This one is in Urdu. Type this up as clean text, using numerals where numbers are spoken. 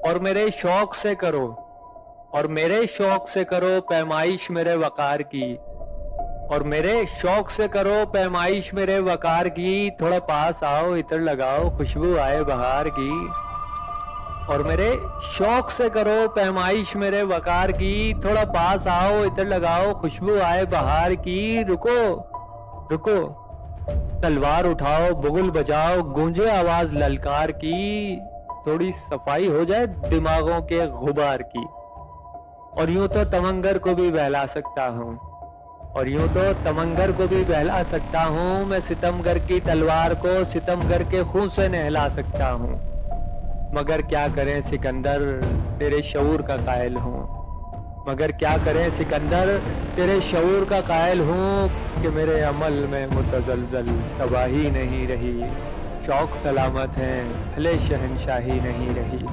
اور میرے شوق سے کرو، اور میرے شوق سے کرو پیمائش میرے وقار کی، اور میرے شوق سے کرو پیمائش میرے وقار کی، تھوڑا پاس آؤ عطر لگاؤ خوشبو آئے بہار کی، اور میرے شوق سے کرو پیمائش میرے وقار کی، تھوڑا پاس آؤ عطر لگاؤ خوشبو آئے بہار کی، رکو رکو تلوار اٹھاؤ بغل بجاؤ گونجے آواز للکار کی، تھوڑی صفائی ہو جائے دماغوں کے غبار کی، اور یوں تو تمنگر کو بھی بہلا سکتا ہوں، اور یوں تو تمنگر کو بھی بہلا سکتا ہوں، میں ستمگر کی تلوار کو ستمگر کے خون سے نہلا سکتا ہوں، مگر کیا کریں سکندر تیرے شعور کا قائل ہوں، مگر کیا کریں سکندر تیرے شعور کا قائل ہوں، کہ میرے عمل میں متزلزل تباہی نہیں رہی، شوق سلامت ہیں بھلے شہنشاہی نہیں رہی۔